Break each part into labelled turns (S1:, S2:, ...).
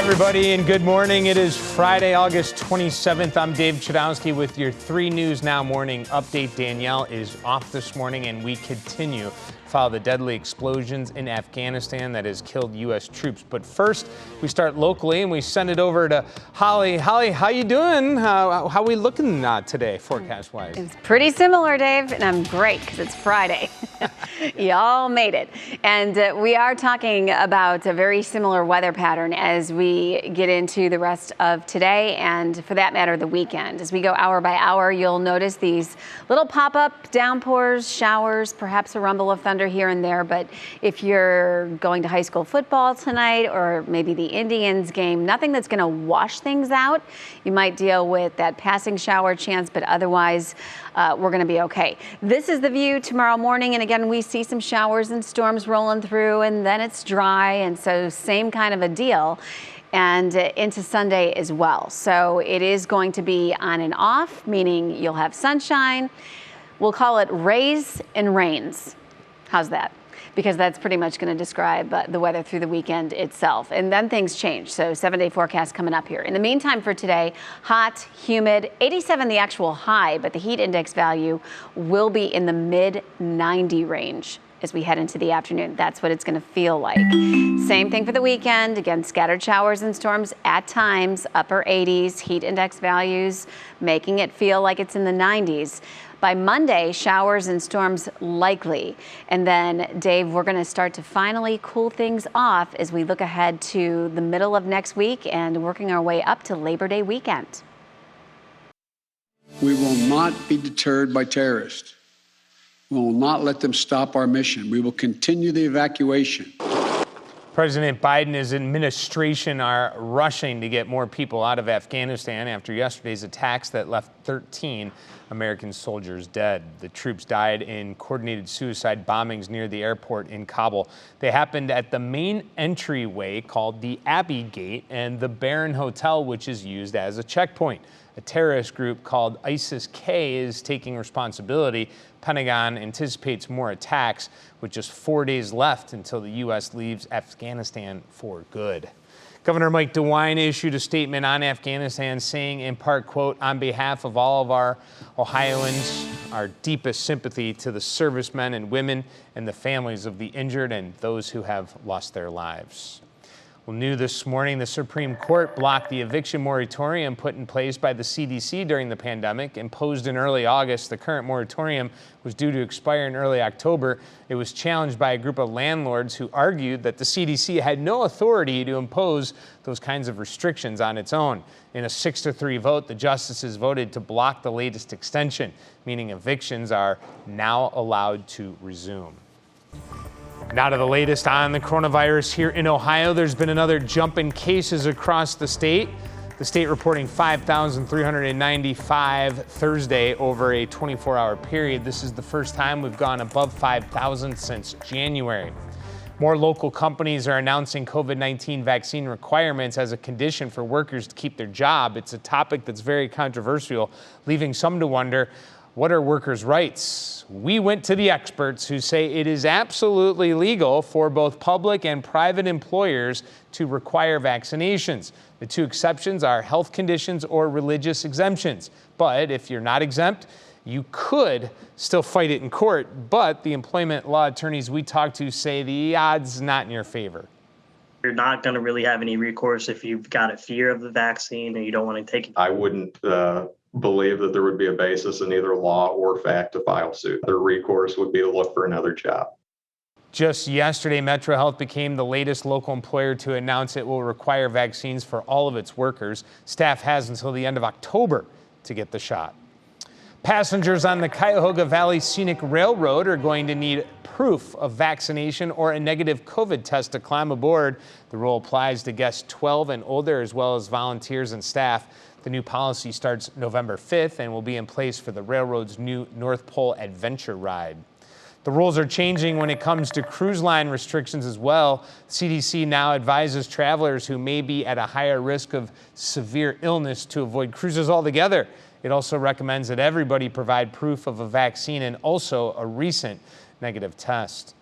S1: Hi, everybody, and good morning. It is Friday, August 27th. I'm Dave Chudowsky with your 3 News Now morning update. Danielle is off this morning, and we continue to follow the deadly explosions in Afghanistan that has killed U.S. troops. But first, we start locally, and we send it over to Holly. Holly, how you doing? How are we looking today, forecast-wise?
S2: It's pretty similar, Dave, and I'm great because it's Friday. Y'all made it. And we are talking about a very similar weather pattern as we get into the rest of today and, for that matter, the weekend. As we go hour by hour, you'll notice these little pop-up downpours, showers, perhaps a rumble of thunder here and there. But if you're going to high school football tonight or maybe the Indians game, nothing that's going to wash things out. You might deal with that passing shower chance, but otherwise we're going to be okay. This is the view tomorrow morning. And again, we see some showers and storms rolling through, and then it's dry. And so same kind of a deal. And into Sunday as well. So it is going to be on and off, meaning you'll have sunshine. We'll call it rays and rains. How's that? Because that's pretty much going to describe the weather through the weekend itself. And then things change. So 7-day forecast coming up here. In the meantime for today, hot, humid, 87 the actual high, but the heat index value will be in the mid 90 range as we head into the afternoon. That's what it's going to feel like. Same thing for the weekend. Again, scattered showers and storms at times, upper 80s, heat index values, making it feel like it's in the 90s. By Monday, showers and storms likely. And then, Dave, we're going to start to finally cool things off as we look ahead to the middle of next week and working our way up to Labor Day weekend.
S3: We will not be deterred by terrorists. We will not let them stop our mission. We will continue the evacuation.
S1: President Biden and his administration are rushing to get more people out of Afghanistan after yesterday's attacks that left 13 American soldiers dead. The troops died in coordinated suicide bombings near the airport in Kabul. They happened at the main entryway called the Abbey Gate and the Barron Hotel, which is used as a checkpoint. A terrorist group called ISIS-K is taking responsibility. Pentagon anticipates more attacks with just 4 days left until the U.S. leaves Afghanistan for good. Governor Mike DeWine issued a statement on Afghanistan saying, in part, quote, "On behalf of all of our Ohioans, our deepest sympathy to the servicemen and women and the families of the injured and those who have lost their lives." Well, new this morning, the Supreme Court blocked the eviction moratorium put in place by the CDC during the pandemic. Imposed in early August, the current moratorium was due to expire in early October. It was challenged by a group of landlords who argued that the CDC had no authority to impose those kinds of restrictions on its own. In a 6-3 vote, the justices voted to block the latest extension, meaning evictions are now allowed to resume. Now to the latest on the coronavirus here in Ohio. There's been another jump in cases across the state. The state reporting 5,395 Thursday over a 24-hour period. This is the first time we've gone above 5,000 since January. More local companies are announcing COVID-19 vaccine requirements as a condition for workers to keep their job. It's a topic that's very controversial, leaving some to wonder, what are workers' rights? We went to the experts who say it is absolutely legal for both public and private employers to require vaccinations. The two exceptions are health conditions or religious exemptions. But if you're not exempt, you could still fight it in court. But the employment law attorneys we talked to say the odds not in your favor.
S4: You're not going to really have any recourse if you've got a fear of the vaccine and you don't want to take it.
S5: I wouldn't believe that there would be a basis in either law or fact to file suit. Their recourse would be to look for another job.
S1: Just yesterday, Metro Health became the latest local employer to announce it will require vaccines for all of its workers. Staff has until the end of October to get the shot. Passengers on the Cuyahoga Valley Scenic Railroad are going to need proof of vaccination or a negative COVID test to climb aboard. The rule applies to guests 12 and older, as well as volunteers and staff. The new policy starts November 5th and will be in place for the railroad's new North Pole Adventure Ride. The rules are changing when it comes to cruise line restrictions as well. CDC now advises travelers who may be at a higher risk of severe illness to avoid cruises altogether. It also recommends that everybody provide proof of a vaccine and also a recent negative test.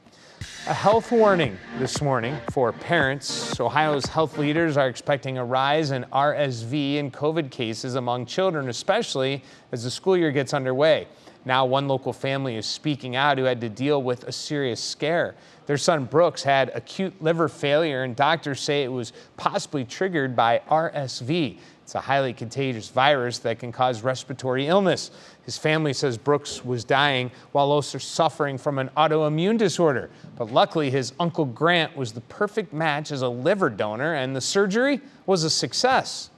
S1: A health warning this morning for parents. Ohio's health leaders are expecting a rise in RSV and COVID cases among children, especially as the school year gets underway. Now, one local family is speaking out who had to deal with a serious scare. Their son Brooks had acute liver failure, and doctors say it was possibly triggered by RSV. It's a highly contagious virus that can cause respiratory illness. His family says Brooks was dying while also suffering from an autoimmune disorder. But luckily, his uncle Grant was the perfect match as a liver donor, and the surgery was a success.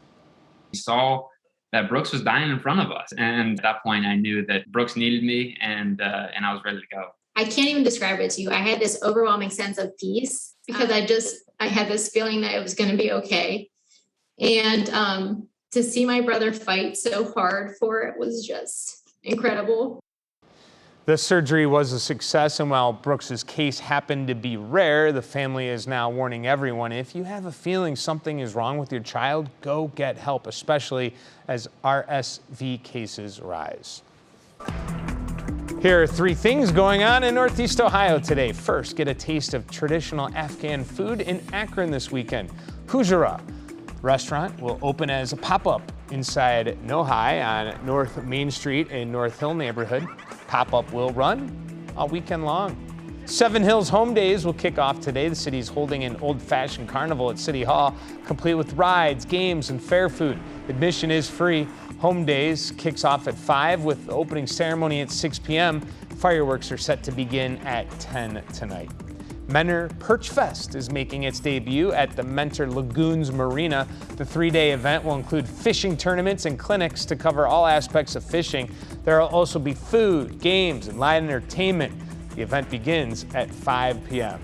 S6: We saw that Brooks was dying in front of us. And at that point, I knew that Brooks needed me, and I was ready to go.
S7: I can't even describe it to you. I had this overwhelming sense of peace because I had this feeling that it was going to be okay. And to see my brother fight so hard for it was just incredible.
S1: The surgery was a success, and while Brooks's case happened to be rare, the family is now warning everyone, if you have a feeling something is wrong with your child, go get help, especially as RSV cases rise. Here are 3 things going on in Northeast Ohio today. First, get a taste of traditional Afghan food in Akron this weekend. Hujra restaurant will open as a pop-up inside Nohi on North Main Street in North Hill neighborhood. Pop-up will run all weekend long. Seven Hills Home Days will kick off today. The city is holding an old-fashioned carnival at City Hall, complete with rides, games, and fair food. Admission is free. Home Days kicks off at 5 with the opening ceremony at 6 p.m. Fireworks are set to begin at 10 tonight. Mentor Perch Fest is making its debut at the Mentor Lagoons Marina. The 3-day event will include fishing tournaments and clinics to cover all aspects of fishing. There will also be food, games, and live entertainment. The event begins at 5 p.m.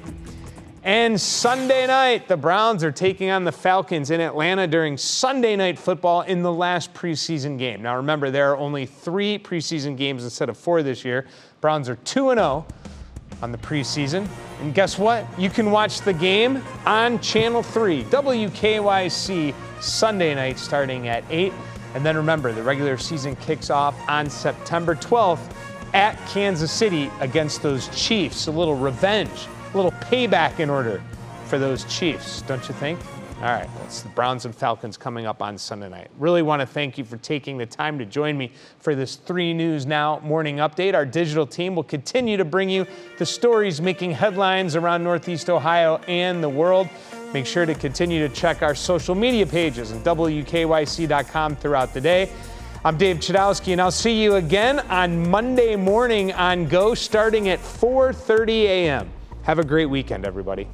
S1: And Sunday night, the Browns are taking on the Falcons in Atlanta during Sunday Night Football in the last preseason game. Now remember, there are only 3 preseason games instead of 4 this year. Browns are 2-0. On the preseason. And guess what? You can watch the game on Channel 3, WKYC, Sunday night starting at 8. And then remember, the regular season kicks off on September 12th at Kansas City against those Chiefs. A little revenge, a little payback in order for those Chiefs, don't you think? All right, well, it's the Browns and Falcons coming up on Sunday night. Really want to thank you for taking the time to join me for this 3 News Now morning update. Our digital team will continue to bring you the stories making headlines around Northeast Ohio and the world. Make sure to continue to check our social media pages and WKYC.com throughout the day. I'm Dave Chudowsky, and I'll see you again on Monday morning on Go starting at 4:30 a.m. Have a great weekend, everybody.